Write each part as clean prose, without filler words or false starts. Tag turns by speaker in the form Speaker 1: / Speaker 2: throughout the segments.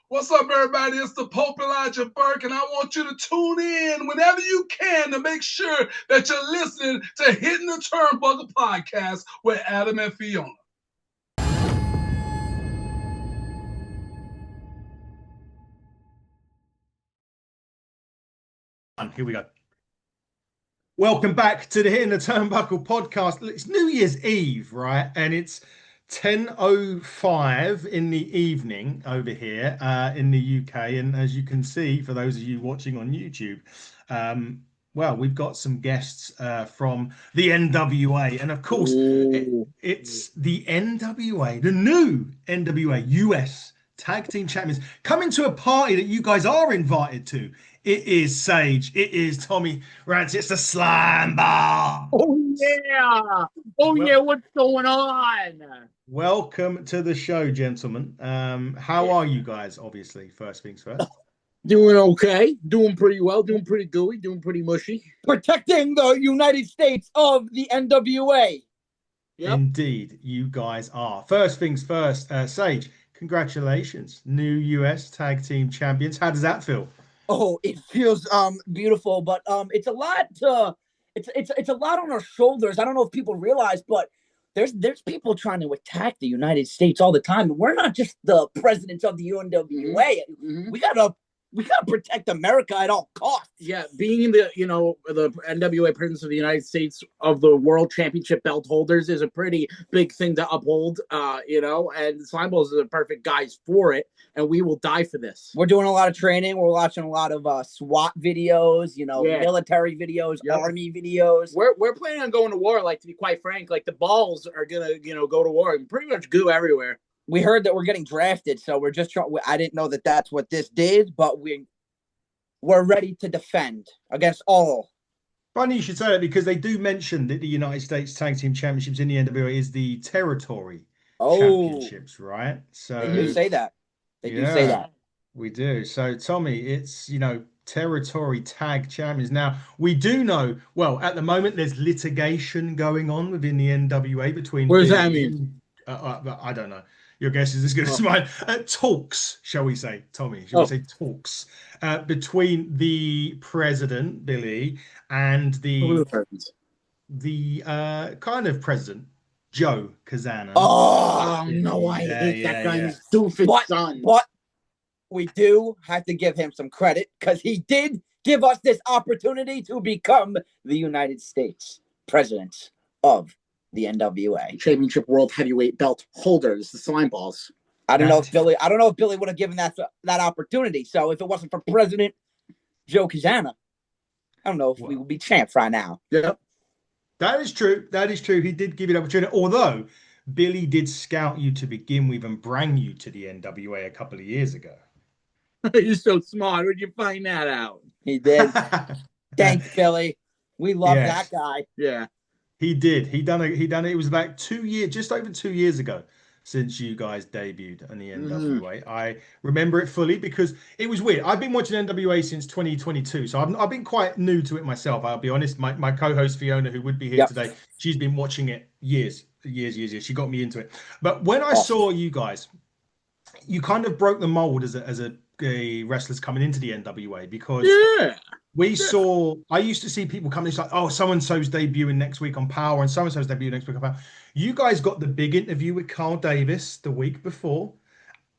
Speaker 1: What's up, everybody? It's the Pope Elijah Burke, and I want you to tune in whenever you can to make sure that you're listening to Hitting the Turnbuckle podcast with Adam and Fiona.
Speaker 2: Here we go. Welcome back to the Hitting the Turnbuckle podcast. It's New Year's Eve, right? And it's 10:05 in the evening over here in the UK. And as you can see, for those of you watching on YouTube, well, we've got some guests from the NWA. And of course, it's the NWA, the new NWA US Tag Team Champions, coming to a party that you guys are invited to. It is Sage. It is Tommy Rance. It's the Slimeballz.
Speaker 3: Oh, yeah. Yeah. What's going on?
Speaker 2: Welcome to the show, gentlemen. How are you guys, obviously? First things first.
Speaker 3: Doing okay. Doing pretty well. Doing pretty gooey. Doing pretty mushy.
Speaker 4: Protecting the United States of the NWA.
Speaker 2: Yep. Indeed, you guys are. First things first, Sage, congratulations. New US Tag Team Champions. How does that feel?
Speaker 4: Oh, it feels beautiful, but it's a lot it's a lot on our shoulders. I don't know if people realize, but there's people trying to attack the United States all the time. We're not just the presidents of the UNWA. Mm-hmm. We gotta protect America at all costs.
Speaker 3: Yeah, being the NWA presidents of the United States of the World Championship belt holders is a pretty big thing to uphold. And Slimeballz is the perfect guys for it, and we will die for this.
Speaker 4: We're doing a lot of training. We're watching a lot of SWAT videos, military videos, army videos.
Speaker 3: We're planning on going to war. Like, to be quite frank, like the balls are gonna go to war and pretty much goo everywhere.
Speaker 4: We heard that we're getting drafted, so we're just trying. I didn't know that that's what this did, but we're ready to defend against all.
Speaker 2: Funny you should say that, because they do mention that the United States Tag Team Championships in the NWA is the territory championships, right? So
Speaker 4: they do say that. They do say that.
Speaker 2: We do. So Tommy, it's territory tag champions. Now we do know. Well, at the moment, there's litigation going on within the NWA between.
Speaker 3: What does that mean?
Speaker 2: I don't know. Your guess is as good as mine. Talks, shall we say, Tommy? Shall we say talks between the president, Billy, and the kind of president, Joe Kazana.
Speaker 4: Oh no, I hate that guy. Stupid son. But we do have to give him some credit, because he did give us this opportunity to become the United States president of the NWA
Speaker 3: Championship World Heavyweight Belt holders, the Slimeballz.
Speaker 4: I don't know if Billy would have given that opportunity. So if it wasn't for President Joe Kazana, I don't know if we would be champs right now.
Speaker 3: Yep.
Speaker 2: That is true. He did give you the opportunity, although Billy did scout you to begin with and bring you to the NWA a couple of years ago.
Speaker 3: You're so smart. Where'd you find that out?
Speaker 4: He did. Thanks, Billy. We love that guy.
Speaker 3: Yeah.
Speaker 2: He did. He done it. It was about 2 years, just over 2 years ago, since you guys debuted on the NWA. I remember it fully because it was weird. I've been watching NWA since 2022, so I've been quite new to it myself. I'll be honest. My co-host Fiona, who would be here today, she's been watching it years. She got me into it. But when I saw you guys, you kind of broke the mold as a wrestlers coming into the NWA, because I used to see people coming, it's like, oh, so-and-so's debuting next week on Power, and so-and-so's debuting next week on Power. You guys got the big interview with Carl Davis the week before,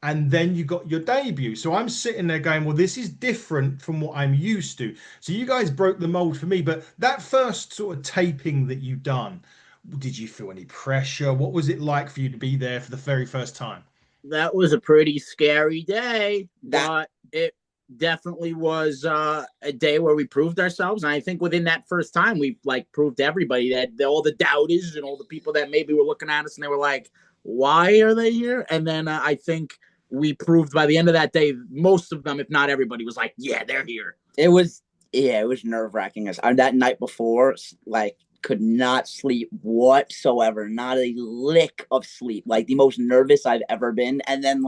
Speaker 2: and then you got your debut. So I'm sitting there going, well, this is different from what I'm used to. So you guys broke the mold for me. But that first sort of taping that you done, did you feel any pressure? What was it like for you to be there for the very first time?
Speaker 3: That was a pretty scary day, but it definitely was a day where we proved ourselves. And I think within that first time, we proved to everybody that all the doubters and all the people that maybe were looking at us and they were like, why are they here? And then I think we proved by the end of that day, most of them, if not everybody, was like, yeah, they're here.
Speaker 4: It was nerve-wracking. That night before, could not sleep whatsoever, not a lick of sleep, the most nervous I've ever been. And then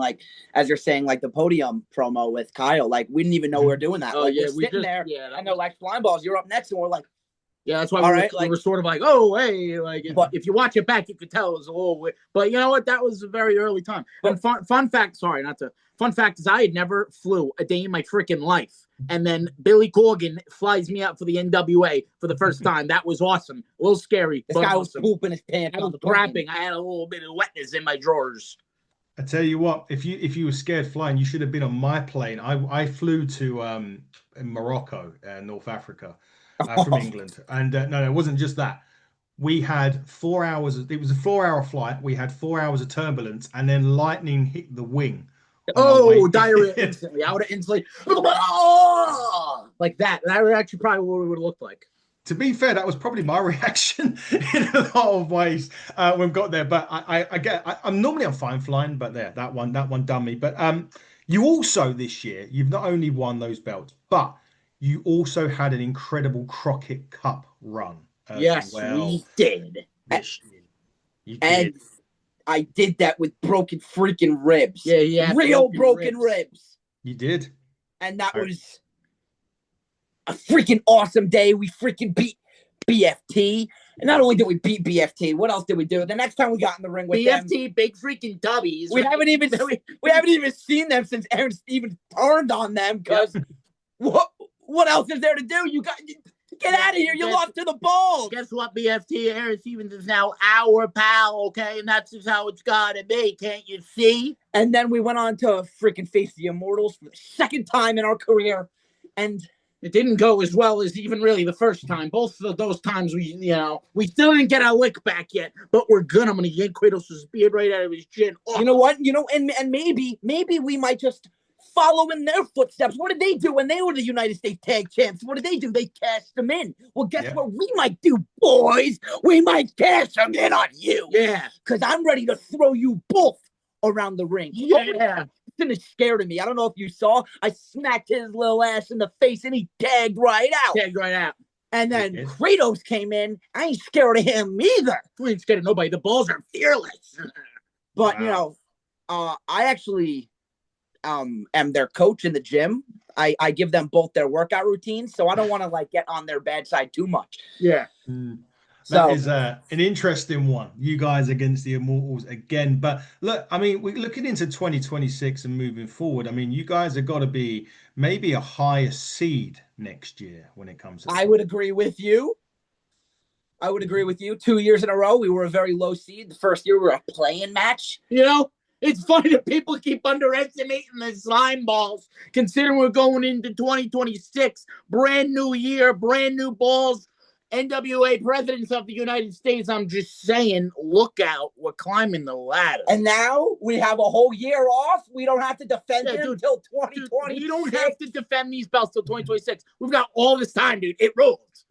Speaker 4: as you're saying, the podium promo with Kyle, we didn't even know we were doing that.
Speaker 3: Oh,
Speaker 4: we're sitting there, I know, Slimeballz, you're up next, and we're like,
Speaker 3: Yeah, that's why we were sort of like, oh, hey, like,
Speaker 4: But-
Speaker 3: if you watch it back, you could tell it was a little weird. But you know what? That was a very early time. And fun fact is I had never flew a day in my freaking life. And then Billy Corgan flies me out for the NWA for the first time. That was awesome. A little scary.
Speaker 4: This guy was pooping his pants.
Speaker 3: I was crapping. I had a little bit of wetness in my drawers.
Speaker 2: I tell you what, if you were scared flying, you should have been on my plane. I flew to Morocco, North Africa, from England, and no, it wasn't just that. We had 4 hours. It was a 4-hour flight. We had 4 hours of turbulence, and then lightning hit the wing.
Speaker 3: Oh, diarrhea instantly. I would have instantly like that. That would actually probably what it would have looked like.
Speaker 2: To be fair, that was probably my reaction in a lot of ways when we got there. But I'm normally fine flying, but that one done me. But you also this year, you've not only won those belts, but you also had an incredible Crockett Cup run.
Speaker 3: Yes, we did.
Speaker 2: This year. You did.
Speaker 4: And I did that with broken freaking ribs.
Speaker 3: Yeah,
Speaker 4: real broken ribs.
Speaker 2: You did.
Speaker 4: And that was a freaking awesome day. We freaking beat BFT. And not only did we beat BFT, what else did we do? The next time we got in the ring with
Speaker 3: BFT,
Speaker 4: them,
Speaker 3: big freaking dubbies.
Speaker 4: We haven't even seen them since Aaron Stevens turned on them because what else is there to do? You got get out of here. You lost to the Balls.
Speaker 3: Guess what, BFT? Aaron Stevens is now our pal, okay? And that's just how it's gotta be. Can't you see?
Speaker 4: And then we went on to freaking face the Immortals for the second time in our career. And
Speaker 3: it didn't go as well as even really the first time. Both of those times we still didn't get our lick back yet, but we're good. I'm gonna yank Kratos' beard right out of his chin. Oh.
Speaker 4: You know what? And maybe we might just follow in their footsteps. What did they do when they were the United States Tag Champs? What did they do? They cashed them in. Well, guess what we might do, boys? We might cash them in on you.
Speaker 3: Yeah.
Speaker 4: Because I'm ready to throw you both around the ring.
Speaker 3: Yeah.
Speaker 4: Is scared of me. I don't know if you saw. I smacked his little ass in the face and he tagged right out. And then Kratos came in. I ain't scared of him either.
Speaker 3: We ain't scared of nobody. The Balls are fearless.
Speaker 4: But I actually am their coach in the gym. I give them both their workout routines, so I don't want to get on their bad side too much.
Speaker 3: Yeah.
Speaker 2: That is an interesting one. You guys against the Immortals again. But look, I mean, we're looking into 2026 and moving forward. I mean, you guys have got to be maybe a higher seed next year when it comes to
Speaker 4: I would agree with you. 2 years in a row, we were a very low seed. The first year, we were a play-in match.
Speaker 3: It's funny that people keep underestimating the Slimeballz, considering we're going into 2026. Brand new year, brand new balls. NWA presidents of the United States, I'm just saying, look out. We're climbing the ladder.
Speaker 4: And now we have a whole year off. We don't have to defend it until 2020.
Speaker 3: You don't have to defend these belts till 2026. We've got all this time, dude. It rolls.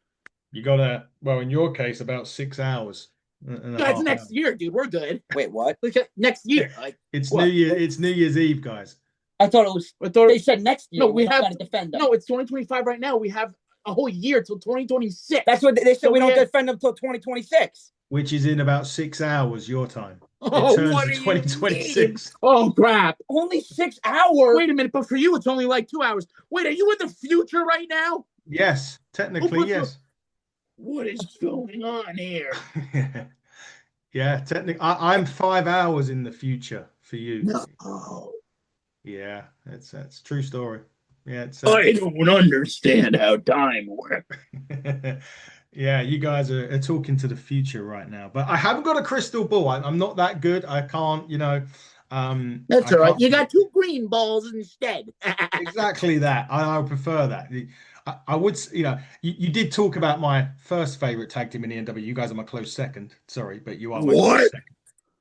Speaker 2: You got in your case, about 6 hours.
Speaker 3: That's next year, dude. We're good.
Speaker 4: Wait, what?
Speaker 3: Next year.
Speaker 2: It's New Year. It's New Year's Eve, guys.
Speaker 4: I thought they said next year.
Speaker 3: No, we have
Speaker 4: to defend them.
Speaker 3: No, it's 2025 right now. We have a whole year till 2026.
Speaker 4: That's what they said. We don't defend them till 2026,
Speaker 2: which is in about 6 hours your time.
Speaker 3: Oh,
Speaker 2: what 2026.
Speaker 3: Oh crap!
Speaker 4: Only 6 hours.
Speaker 3: Wait a minute, but for you it's only like 2 hours. Wait, are you in the future right now?
Speaker 2: Yes, technically, yes.
Speaker 3: What is going on here?
Speaker 2: Yeah, technically, I'm 5 hours in the future for you.
Speaker 3: No.
Speaker 2: Yeah, that's true story. Yeah,
Speaker 3: I don't understand how time works.
Speaker 2: Yeah, you guys are talking to the future right now, but I haven't got a crystal ball. I'm not that good. I can't,
Speaker 3: That's all right. You got 2 green balls instead.
Speaker 2: Exactly that. I prefer that. I would, you did talk about my first favorite tag team in the NWA. You guys are my close second. Sorry, but you are my close second.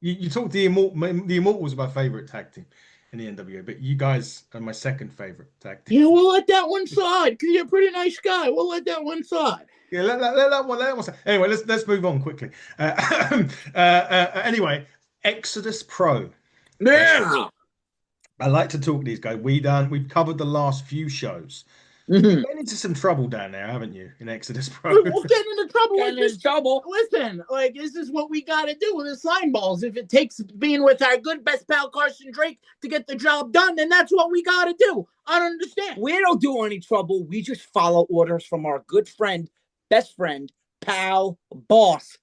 Speaker 2: You talked the Immortals my favorite tag team in the NWA, but you guys are my second favorite tag team.
Speaker 3: Yeah, we'll let that one slide because you're a pretty nice guy. We'll let that one slide.
Speaker 2: Yeah, let that one slide. Anyway, let's move on quickly. Anyway, Exodus Pro.
Speaker 3: Yeah.
Speaker 2: I like to talk to these guys. We've covered the last few shows.
Speaker 3: Mm-hmm.
Speaker 2: You've been into some trouble down there, haven't you, in Exodus Pro?
Speaker 3: We're getting into trouble. Listen, this is what we got to do with the Slimeballz. If it takes being with our good best pal Carson Drake to get the job done, then that's what we got to do. I don't understand.
Speaker 4: We don't do any trouble. We just follow orders from our good friend best friend, pal, boss,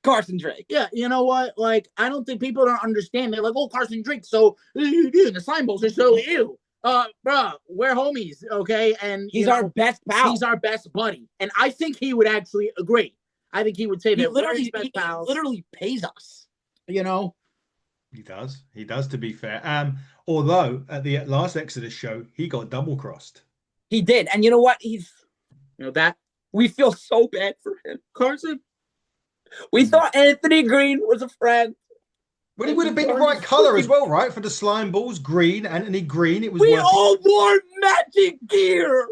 Speaker 4: Carson Drake.
Speaker 3: Yeah, you know what? Like, I don't think people don't understand. They're like, oh, Carson Drake, so you the Slimeballz are so ew. Bruh, we're homies, okay? And
Speaker 4: He's our best pal.
Speaker 3: He's our best buddy. And I think he would actually agree. I think he would say that we're his best pals.
Speaker 4: He literally pays us.
Speaker 3: You know?
Speaker 2: He does. He does, to be fair. Although at the last Exodus show, he got double crossed.
Speaker 4: He did. And you know what?
Speaker 3: That
Speaker 4: we feel so bad for him.
Speaker 3: Carson.
Speaker 4: We thought Anthony Green was a friend.
Speaker 2: Well, he would have been the right color as well, right? For the Slimeballz, green, Anthony Green. It was.
Speaker 4: We all wore matching gear.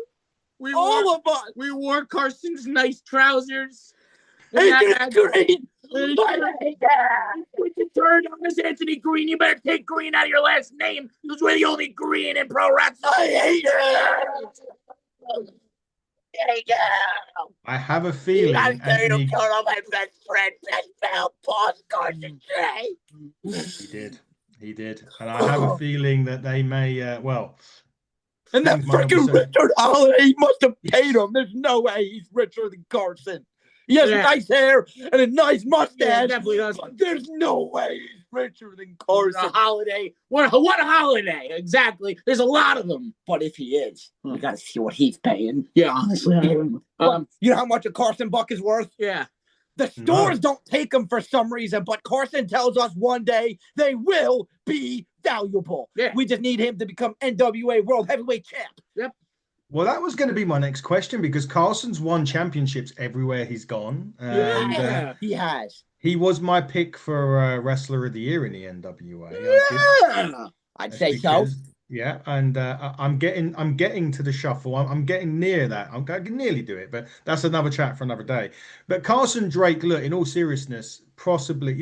Speaker 4: All of us.
Speaker 3: We wore Carson's nice trousers.
Speaker 4: Anthony Green.
Speaker 3: When you turn on this Anthony Green, you better take Green out of your last name because we're the only Green in pro wrestling.
Speaker 4: I hate it.
Speaker 2: I have a feeling. Anthony...
Speaker 4: my best friend, best pal, boss, Carson Drake.
Speaker 2: He did. And I have a feeling that they may,
Speaker 4: And that freaking Richard Holiday must have paid him. There's no way he's richer than Carson. He has nice hair and a nice mustache.
Speaker 3: Yeah, definitely does.
Speaker 4: But there's no way he's richer than Carson.
Speaker 3: A Holiday. What a holiday. Exactly. There's a lot of them.
Speaker 4: But if he is, we got to see what he's paying.
Speaker 3: Yeah, honestly.
Speaker 4: You know how much a Carson buck is worth?
Speaker 3: Yeah.
Speaker 4: The stores don't take them for some reason, but Carson tells us one day they will be valuable.
Speaker 3: Yeah.
Speaker 4: We just need him to become NWA World Heavyweight Champ.
Speaker 3: Yep.
Speaker 2: Well, that was going to be my next question because Carson's won championships everywhere he's gone. And,
Speaker 4: he has.
Speaker 2: He was my pick for Wrestler of the Year in the NWA.
Speaker 4: I'd say so.
Speaker 2: Yeah, and I'm getting to the shuffle. I'm getting near that. I can nearly do it, but that's another chat for another day. But Carson Drake, look, in all seriousness, possibly,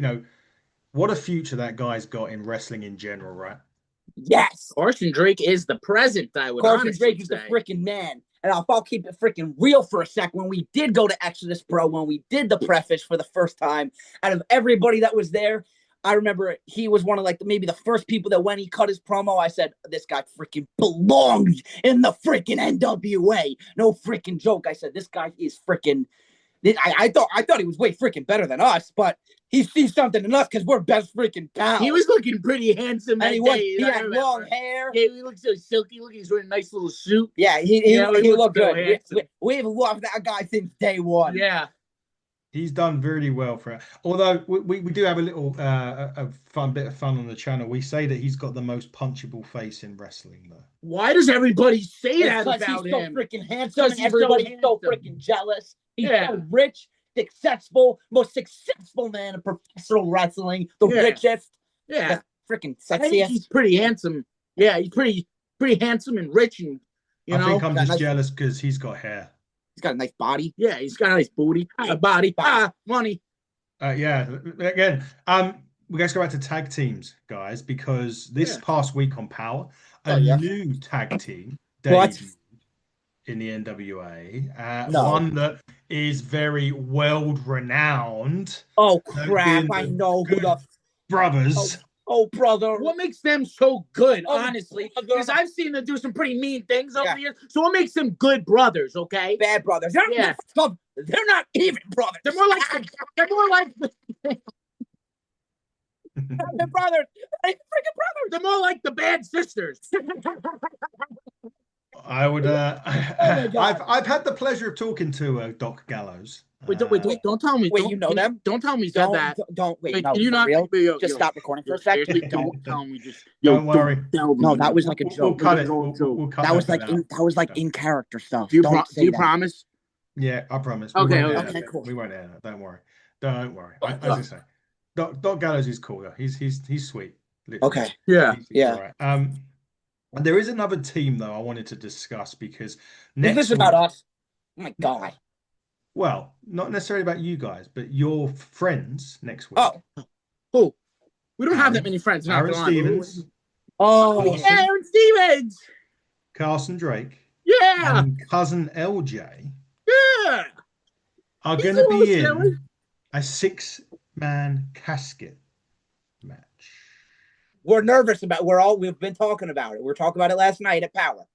Speaker 2: what a future that guy's got in wrestling in general, right?
Speaker 4: Yes.
Speaker 3: Carson Drake is the present, I would
Speaker 4: Carson Drake is the freaking man. And I'll keep it freaking real for a sec. When we did go to Exodus Pro, when we did the preface for the first time, out of everybody that was there, I remember he was one of maybe the first people that when he cut his promo, I said, this guy freaking belongs in the freaking NWA. No freaking joke. I said, this guy is freaking... I thought he was way freaking better than us, but he sees something in us because we're best freaking pals.
Speaker 3: He was looking pretty handsome that day.
Speaker 4: He had long hair.
Speaker 3: Yeah, he looked so silky. Look, he's wearing a nice little suit.
Speaker 4: Yeah, he looked good. We've loved that guy since day one.
Speaker 3: Yeah.
Speaker 2: He's done really well for it. Although we do have a little bit of fun on the channel. We say that he's got the most punchable face in wrestling, though.
Speaker 3: Why does everybody say that about
Speaker 4: him? He's so freaking handsome, and everybody's so freaking jealous. He's so rich, most successful man in professional wrestling, the richest, the freaking sexiest.
Speaker 3: I think he's pretty handsome. Yeah, he's pretty handsome and rich, and
Speaker 2: I think I'm just jealous because he's got hair.
Speaker 4: He's got a nice body.
Speaker 3: Yeah, he's got a nice booty. Body. Money.
Speaker 2: Yeah. Again, we guys go back to tag teams, guys, because this past week on Power, a new tag team debuted in the NWA. One that is very world renowned.
Speaker 4: Oh crap! I know who the
Speaker 2: brothers.
Speaker 4: Oh, brother.
Speaker 3: What makes them so good, honestly? Because I've seen them do some pretty mean things over the years. So what makes them good brothers, okay?
Speaker 4: Bad brothers. They're not even brothers.
Speaker 3: They're more like
Speaker 4: they're brothers. They're freaking brothers.
Speaker 3: They're more like the Bad Sisters.
Speaker 2: I would I've had the pleasure of talking to Doc Gallows.
Speaker 3: Wait, don't tell me.
Speaker 4: Wait, you know them?
Speaker 3: Don't tell me you said that.
Speaker 4: Don't wait.
Speaker 3: No, you not
Speaker 4: real? Just stop recording for a second.
Speaker 3: Don't tell me. Just
Speaker 2: don't worry.
Speaker 4: No, that was like a joke.
Speaker 2: We'll cut it. We'll cut
Speaker 4: that was like in character stuff.
Speaker 3: Do you promise?
Speaker 2: Yeah, I promise.
Speaker 3: Okay,
Speaker 2: cool. We won't air that. Don't worry. As I say, Doc Gallows is cool though. He's sweet. Literally.
Speaker 4: Okay.
Speaker 2: He's all right. There is another team though I wanted to discuss because
Speaker 4: is this about us? Oh my God.
Speaker 2: Well, not necessarily about you guys, but your friends next week.
Speaker 3: Oh, we don't have that many friends.
Speaker 2: Aaron Stevens.
Speaker 3: Aaron Stevens.
Speaker 2: Carson Drake.
Speaker 3: Yeah.
Speaker 2: And cousin LJ.
Speaker 3: Yeah.
Speaker 2: Are going to be in a 6-man casket match.
Speaker 4: We're nervous about. We've been talking about it. We were talking about it last night at Power.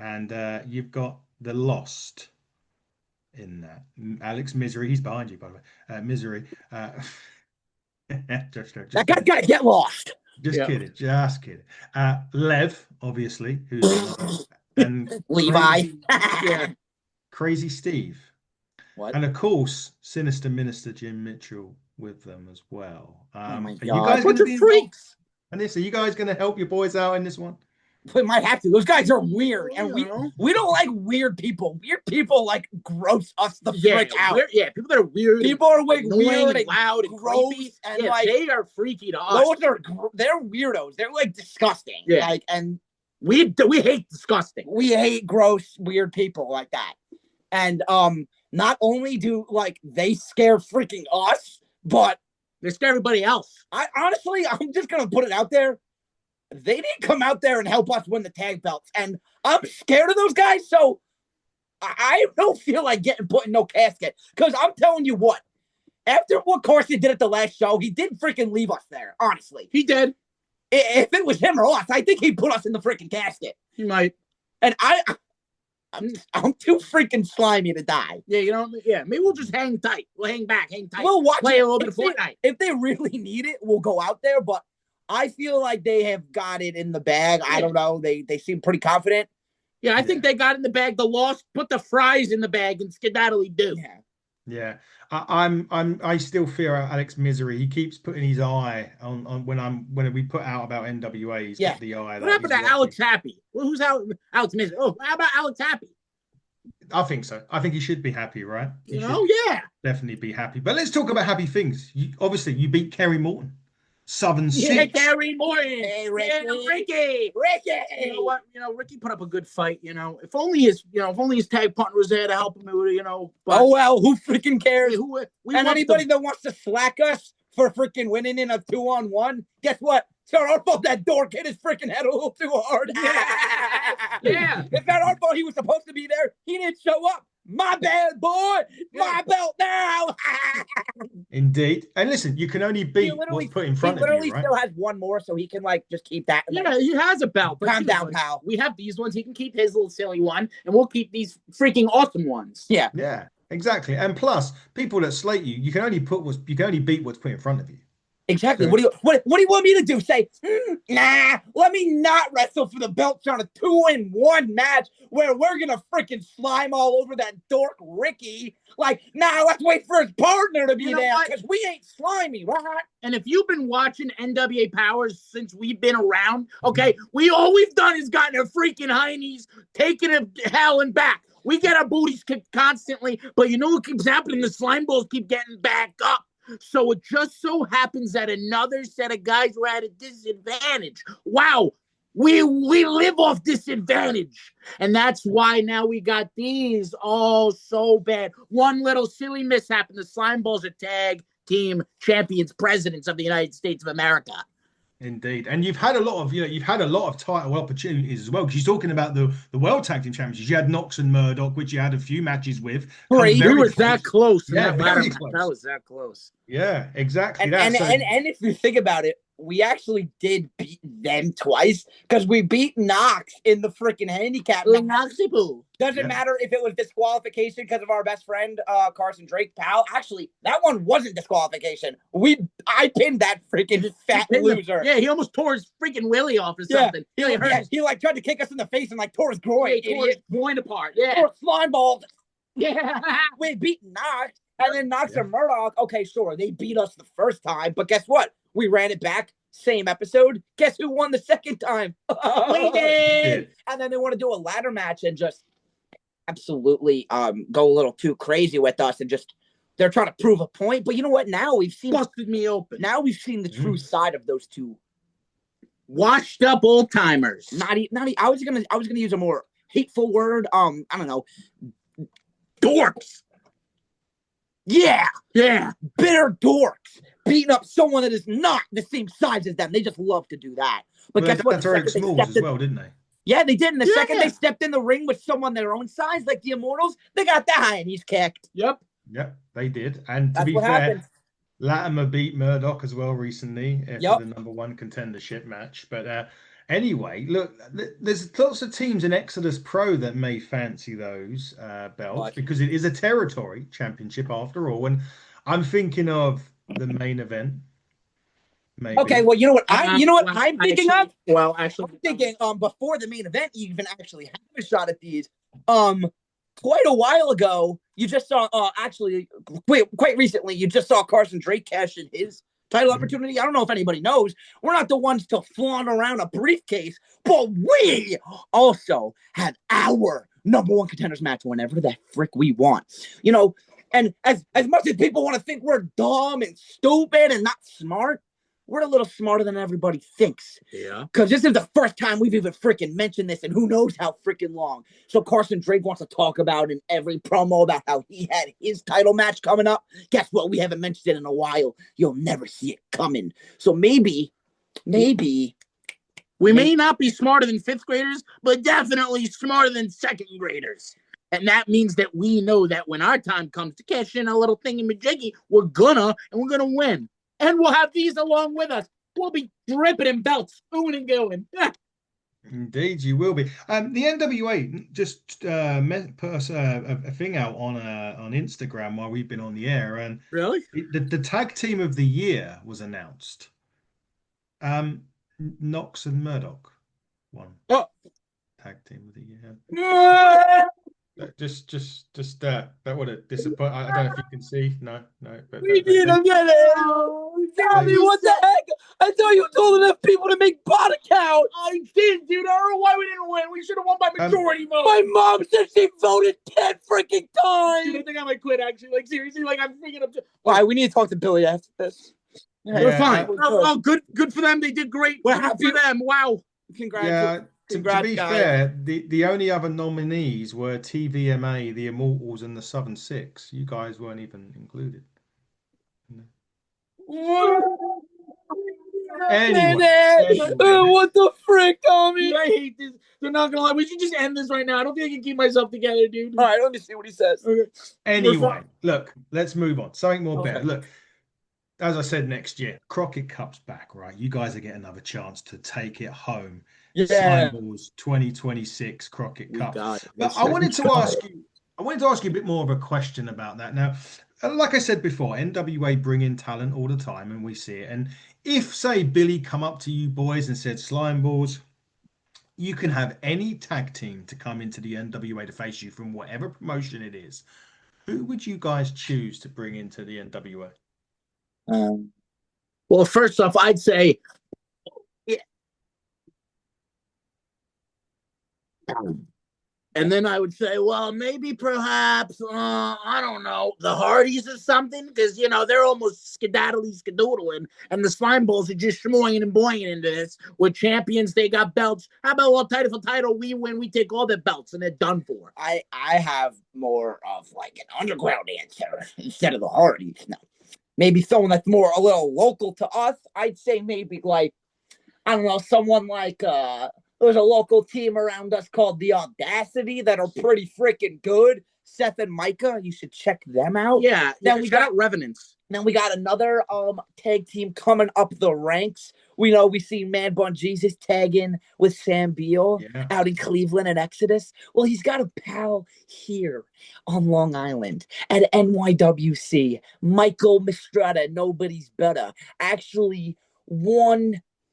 Speaker 2: And you've got the Lost. in that. Alex Misery, he's behind you, by the way. Misery. Just
Speaker 4: That guy's got to get lost.
Speaker 2: Just kidding. Just kidding. Lev, obviously, who's another, and
Speaker 4: Levi.
Speaker 2: Crazy Steve.
Speaker 4: What?
Speaker 2: And of course, Sinister Minister Jim Mitchell with them as well.
Speaker 4: Oh my
Speaker 2: are
Speaker 4: God.
Speaker 2: you guys going
Speaker 4: Bunch
Speaker 2: to
Speaker 4: of
Speaker 2: be
Speaker 4: freaks.
Speaker 2: And this, are you guys going to help your boys out in this one?
Speaker 4: We might have to. Those guys are weird, and we don't like weird people. Weird people like gross us the frick out.
Speaker 3: People that are weird.
Speaker 4: People are like weird and
Speaker 3: loud and
Speaker 4: gross,
Speaker 3: creepy,
Speaker 4: and like
Speaker 3: they are freaky to us.
Speaker 4: Those are they're weirdos. They're like disgusting.
Speaker 3: Yeah.
Speaker 4: Like, and
Speaker 3: we hate disgusting.
Speaker 4: We hate gross, weird people like that. And not only do like they scare freaking us, but
Speaker 3: they scare everybody else.
Speaker 4: I'm just gonna put it out there. They didn't come out there and help us win the tag belts, and I'm scared of those guys, so I don't feel like getting put in no casket. Because I'm telling you what, after what Carson did at the last show, he did freaking leave us there, honestly.
Speaker 3: He did.
Speaker 4: If it was him or us, I think he'd put us in the freaking casket.
Speaker 3: He might.
Speaker 4: And I'm too freaking slimy to die.
Speaker 3: Yeah, maybe we'll just hang tight. We'll hang back, hang tight.
Speaker 4: We'll watch
Speaker 3: play a little bit of Fortnite.
Speaker 4: If they really need it, we'll go out there, but I feel like they have got it in the bag. I don't know. They seem pretty confident.
Speaker 3: Yeah, I think they got in the bag. The loss, put the fries in the bag and skedaddly do.
Speaker 2: Yeah. I still fear Alex Misery. He keeps putting his eye on when we put out about NWA. He's got the eye.
Speaker 3: What happened to Alex Happy? Who's Alex Misery? Oh, how about Alex Happy?
Speaker 2: I think so. I think he should be happy, right? Definitely be happy. But let's talk about happy things. Obviously, you beat Kerry Morton. Southern Six.
Speaker 3: Kerry Morton. Hey, Ricky.
Speaker 4: Ricky.
Speaker 3: You know what? Ricky put up a good fight. If only his tag partner was there to help him. But,
Speaker 4: oh well, who freaking cares?
Speaker 3: And
Speaker 4: anybody that wants to slack us for freaking winning in a 2-on-1, guess what? It's not our fault that dork hit his freaking head a little too hard. It's not our fault. He was supposed to be there. He didn't show up. My bad, boy. My belt now.
Speaker 2: Indeed. And listen, you can only beat what's put in front of you, right? He literally
Speaker 4: still has one more, so he can just keep that.
Speaker 3: He has a belt.
Speaker 4: Calm down, pal.
Speaker 3: We have these ones. He can keep his little silly one, and we'll keep these freaking awesome ones.
Speaker 2: Yeah. Yeah. Exactly. And plus, people that slate you, you can only beat what's put in front of you.
Speaker 4: Exactly. What do you want me to do? Say, nah, let me not wrestle for the belts on a 2-in-1 match where we're gonna freaking slime all over that dork Ricky. Let's wait for his partner to be there because we ain't slimy, right?
Speaker 3: And if you've been watching NWA Powers since we've been around, okay, all we've done is gotten our freaking heinies, taken to hell and back. We get our booties kicked constantly, but you know what keeps happening? The Slimeballz keep getting back up. So it just so happens that another set of guys were at a disadvantage. Wow, we live off disadvantage. And that's why now we got these all so bad. One little silly mishap and the Slimeballz are tag team champions, presidents of the United States of America.
Speaker 2: Indeed. And you've had a lot of title opportunities as well, because you're talking about the World Tag Team Championships. You had Knox and Murdoch, which you had a few matches with.
Speaker 3: We were that close.
Speaker 2: Yeah, very close.
Speaker 3: That was that close.
Speaker 2: Yeah, exactly.
Speaker 4: And if you think about it, we actually did beat them twice because we beat Knox in the freaking handicap. Doesn't matter if it was disqualification because of our best friend Carson Drake, pal. Actually, that one wasn't disqualification. I pinned that freaking fat loser.
Speaker 3: He almost tore his freaking willy off or something. He
Speaker 4: tried to kick us in the face and tore his groin.
Speaker 3: Tore his groin apart.
Speaker 4: Tore Slimeballz.
Speaker 3: Yeah.
Speaker 4: We beat Knox. And then Knox and Murdoch, okay, sure, they beat us the first time, but guess what? We ran it back, same episode. Guess who won the second time?
Speaker 3: We did!
Speaker 4: And then they want to do a ladder match and just absolutely go a little too crazy with us and they're trying to prove a point. But you know what? Now we've seen
Speaker 3: busted me open.
Speaker 4: Now we've seen the true side of those two
Speaker 3: washed up old timers.
Speaker 4: I was gonna use a more hateful word. I don't know,
Speaker 3: dorks.
Speaker 4: Yeah.
Speaker 3: Bitter
Speaker 4: dorks beating up someone that is not the same size as them. They just love to do that. But guess what?
Speaker 2: Eric Smalls as well, didn't they?
Speaker 4: Yeah, they did. And the second they stepped in the ring with someone their own size, like the Immortals, they got the Heinies kicked.
Speaker 3: Yep,
Speaker 2: they did. And to be fair, Latimer beat Murdoch as well recently for the #1 contendership match. But Anyway, look, there's lots of teams in Exodus Pro that may fancy those belts because it is a territory championship after all. And I'm thinking of the main event. Maybe.
Speaker 4: Okay, well, you know what I'm thinking of?
Speaker 3: Well, actually,
Speaker 4: I'm thinking before the main event, you even actually have a shot at these. Quite a while ago, you just saw actually quite recently, you just saw Carson Drake cash in his title opportunity. I don't know if anybody knows. We're not the ones to flaunt around a briefcase, but we also have our number one contenders match whenever the frick we want. You know, and as much as people want to think we're dumb and stupid and not smart, we're a little smarter than everybody thinks.
Speaker 3: Yeah.
Speaker 4: Because this is the first time we've even freaking mentioned this, and who knows how freaking long. So Carson Drake wants to talk about in every promo about how he had his title match coming up. Guess what? We haven't mentioned it in a while. You'll never see it coming. So maybe.
Speaker 3: We may not be smarter than fifth graders, but definitely smarter than second graders. And that means that we know that when our time comes to cash in a little thingy-majiggy, we're gonna win. And we'll have these along with us. We'll be dripping in belts, spooning and going.
Speaker 2: Indeed, you will be. The NWA just put us a thing out on Instagram while we've been on the air, and
Speaker 3: really,
Speaker 2: the tag team of the year was announced. Knox and Murdoch won.
Speaker 3: Oh,
Speaker 2: tag team of the year. Just that would have disappointed. I don't know if you can see. No.
Speaker 3: We didn't get it.
Speaker 4: Tell me what the heck? I thought you told enough people to make bot account.
Speaker 3: I did, dude. I don't know why we didn't win. We should have won by majority vote.
Speaker 4: My mom said she voted 10 freaking times.
Speaker 3: Dude, I think I might quit. Actually, like seriously, like I'm freaking up.
Speaker 4: All right, we need to talk to Billy after this.
Speaker 3: Yeah, we're fine. Good for them. They did great.
Speaker 4: We're happy
Speaker 3: for them. Wow.
Speaker 4: Congrats.
Speaker 2: Yeah. To be fair, the only other nominees were TVMA, the Immortals, and the Southern Six. You guys weren't even included.
Speaker 4: Anyway. What the frick, homie?
Speaker 3: I hate this. They're not gonna lie. We should just end this right now. I don't think I can keep myself together, dude.
Speaker 4: All right, let me see what he says.
Speaker 3: Okay.
Speaker 2: Anyway, look, let's move on. Something more better. Look, as I said, next year, Crockett Cup's back, right? You guys are getting another chance to take it home.
Speaker 4: Yeah.
Speaker 2: Slimeballz 2026 Crockett Cup.
Speaker 3: But
Speaker 2: I wanted to ask you a bit more of a question about that. Now, like I said before, NWA bring in talent all the time, and we see it. And if, say, Billy come up to you boys and said, Slimeballz, you can have any tag team to come into the NWA to face you from whatever promotion it is, who would you guys choose to bring into the NWA?
Speaker 3: Well, first off, I'd say, and then I would say, well, maybe perhaps, I don't know, the Hardys or something, because, you know, they're almost skedaddly-skedoodling, and the Slimeballz are just schmoying and boying into this. We're champions, they got belts. How about, well, title for title, we win, we take all the belts, and they're done for.
Speaker 4: I have more of, like, an underground answer instead of the Hardys. No. Maybe someone that's more a little local to us. I'd say maybe, like, I don't know, someone like, there's a local team around us called The Audacity that are pretty freaking good. Seth and Micah, you should check them out.
Speaker 3: Yeah,
Speaker 4: then we got
Speaker 3: Revenants.
Speaker 4: Then we got another tag team coming up the ranks. We see Man Bun Jesus tagging with Sam Beal out in Cleveland at Exodus. Well, he's got a pal here on Long Island at NYWC, Michael Mistretta, nobody's better. Actually,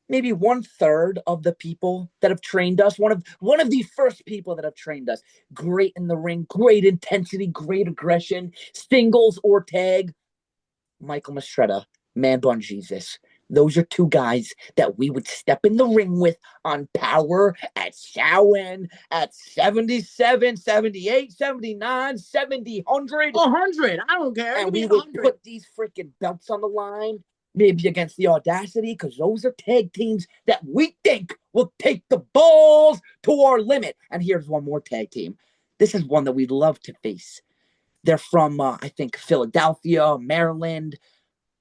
Speaker 4: maybe 1/3 of the people that have trained us, one of the first people that have trained us. Great in the ring, great intensity, great aggression, singles or tag. Michael Mistretta, Man Bun Jesus. Those are two guys that we would step in the ring with on Power at Samhain at 77, 78, 79, 70, 100.
Speaker 3: 100. I don't care.
Speaker 4: And we would put these freaking belts on the line. Maybe against the Audacity, because those are tag teams that we think will take the balls to our limit. And here's one more tag team. This is one that we'd love to face. They're from, I think, Philadelphia, Maryland.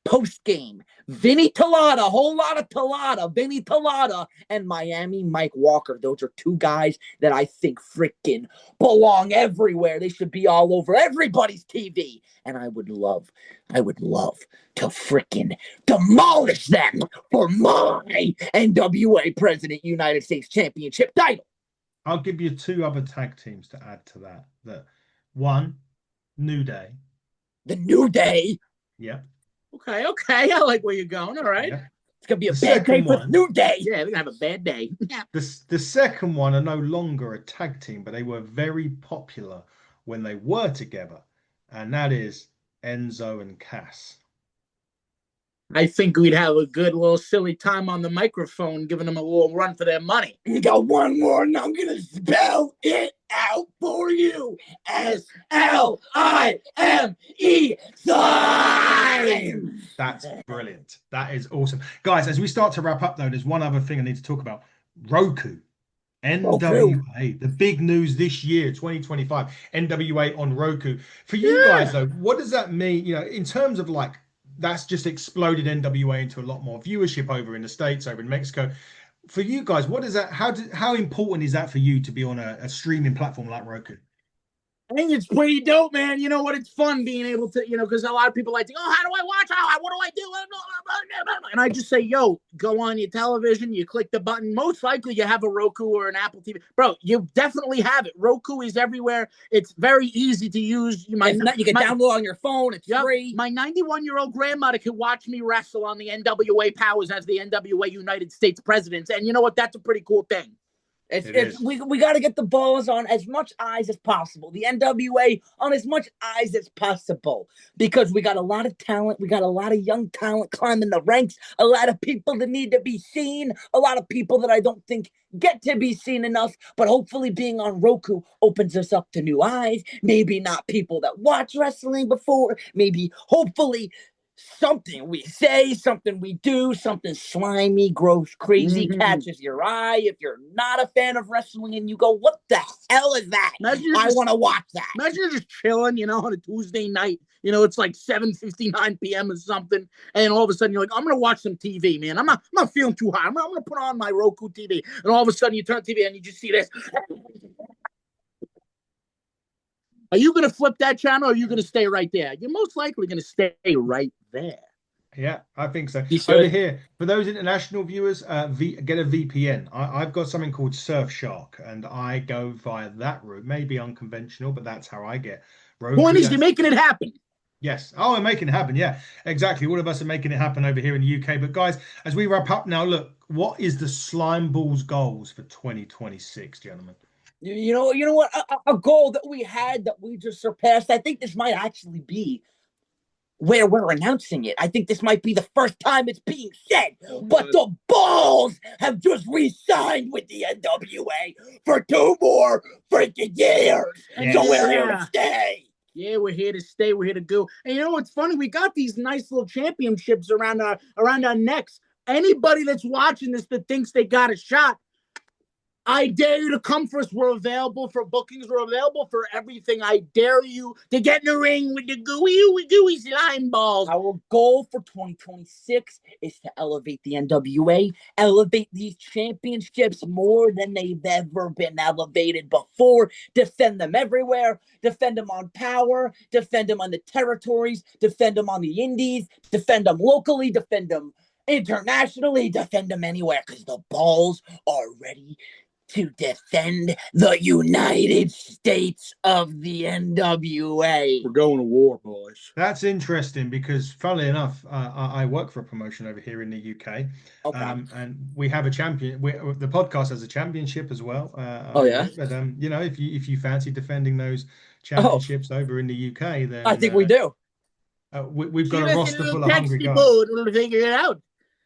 Speaker 4: post game. Vinny Talata, a whole lot of Talata, Vinny Talata, and Miami Mike Walker. Those are two guys that I think freaking belong everywhere. They should be all over everybody's TV. And I would love to freaking demolish them for my NWA President United States Championship title.
Speaker 2: I'll give you two other tag teams to add to that. One, New Day.
Speaker 4: The New Day.
Speaker 2: Yeah.
Speaker 3: Okay. I like where you're going. All right.
Speaker 2: Yeah.
Speaker 4: It's going to be a bad day for New Day.
Speaker 3: Yeah, they're going to have a bad day.
Speaker 2: The second one are no longer a tag team, but they were very popular when they were together. And that is Enzo and Cass.
Speaker 3: I think we'd have a good little silly time on the microphone, giving them a little run for their money.
Speaker 4: You got one more, and I'm going to spell it out for you. S-L-I-M-E, slime!
Speaker 2: That's brilliant. That is awesome. Guys, as we start to wrap up, though, there's one other thing I need to talk about. Roku. NWA, the big news this year, 2025, NWA on Roku. For you guys, though, what does that mean, in terms of like, that's just exploded NWA into a lot more viewership over in the States, over in Mexico. For you guys, what is that? How important is that for you to be on a streaming platform like Roku?
Speaker 3: I think it's pretty dope, man. You know what? It's fun being able to, because a lot of people like to, how do I watch? What do I do? And I just say, yo, go on your television, you click the button. Most likely you have a Roku or an Apple TV. Bro, you definitely have it. Roku is everywhere. It's very easy to use. You can
Speaker 4: download on your phone. It's free.
Speaker 3: My 91-year-old grandmother could watch me wrestle on the NWA powers as the NWA United States president. And you know what? That's a pretty cool thing.
Speaker 4: We got to get the balls on as much eyes as possible. The NWA on as much eyes as possible, because we got a lot of talent. We got a lot of young talent climbing the ranks. A lot of people that need to be seen. A lot of people that I don't think get to be seen enough. But hopefully being on Roku opens us up to new eyes. Maybe not people that watch wrestling before. Maybe, hopefully, something we say, something we do, something slimy, gross, crazy catches your eye. If you're not a fan of wrestling and you go, what the hell is that? I want to watch that.
Speaker 3: Imagine you're just chilling, on a Tuesday night. It's like 7:59 p.m. or something. And all of a sudden you're like, I'm going to watch some TV, man. I'm not feeling too high. I'm going to put on my Roku TV. And all of a sudden you turn TV and you just see this. Are you going to flip that channel, or are you going to stay right there? You're most likely going to stay right there.
Speaker 2: Yeah, I think so. Over here, for those international viewers, get a VPN. I've got something called Surfshark, and I go via that route. Maybe unconventional, but that's how I get Roku.
Speaker 3: Point is, you're making it happen.
Speaker 2: Yes. Oh, I'm making it happen. Yeah, exactly. All of us are making it happen over here in the UK. But guys, as we wrap up now, look, what is the Slimeballz goals for 2026, gentlemen?
Speaker 4: You know what? A goal that we had that we just surpassed. I think this might actually be where we're announcing it. I think this might be the first time it's being said. But the Balls have just re-signed with the NWA for 2 more freaking years. Yes. So we're here to stay.
Speaker 3: Yeah, we're here to stay. We're here to go. And you know what's funny? We got these nice little championships around our necks. Anybody that's watching this that thinks they got a shot, I dare you to come for us. We're available for bookings. We're available for everything. I dare you to get in the ring with the gooey Slimeballz.
Speaker 4: Our goal for 2026 is to elevate the NWA, elevate these championships more than they've ever been elevated before, defend them everywhere, defend them on Power, defend them on the territories, defend them on the indies, defend them locally, defend them internationally, defend them anywhere, because the Balls are ready to defend the United States of the NWA.
Speaker 3: We're going to war, boys.
Speaker 2: That's interesting because, funnily enough, I work for a promotion over here in the UK.
Speaker 4: Okay.
Speaker 2: And we have a champion. The podcast has a championship as well.
Speaker 4: Oh, yeah?
Speaker 2: But, if you fancy defending those championships over in the UK, then...
Speaker 4: I think we do.
Speaker 2: We've got a roster full of hungry guys.
Speaker 3: We'll figure it out.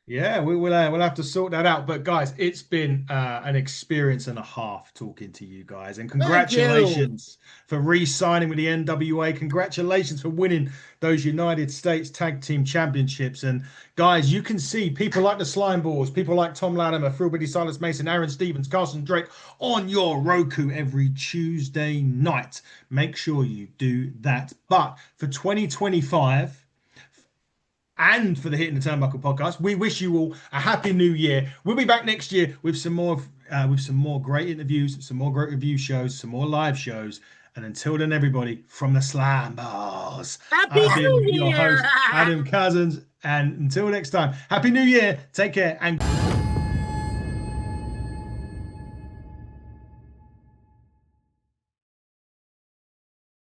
Speaker 2: Yeah, we'll have to sort that out. But guys, it's been an experience and a half talking to you guys, and congratulations for re-signing with the NWA. Congratulations for winning those United States Tag Team Championships. And guys, you can see people like the Slimeballz, people like Tom Latimer, Philbitty, Silas Mason, Aaron Stevens, Carson Drake on your Roku every Tuesday night. Make sure you do that. But for 2025. and for the Hitting the Turnbuckle podcast. We wish you all a happy new year. We'll be back next year with some more great interviews, some more great review shows, some more live shows. And until then, everybody, from the Slimeballz,
Speaker 3: Happy
Speaker 2: I've been
Speaker 3: New
Speaker 2: your
Speaker 3: Year!
Speaker 2: host, Adam Cousins. And until next time, Happy New Year. Take care and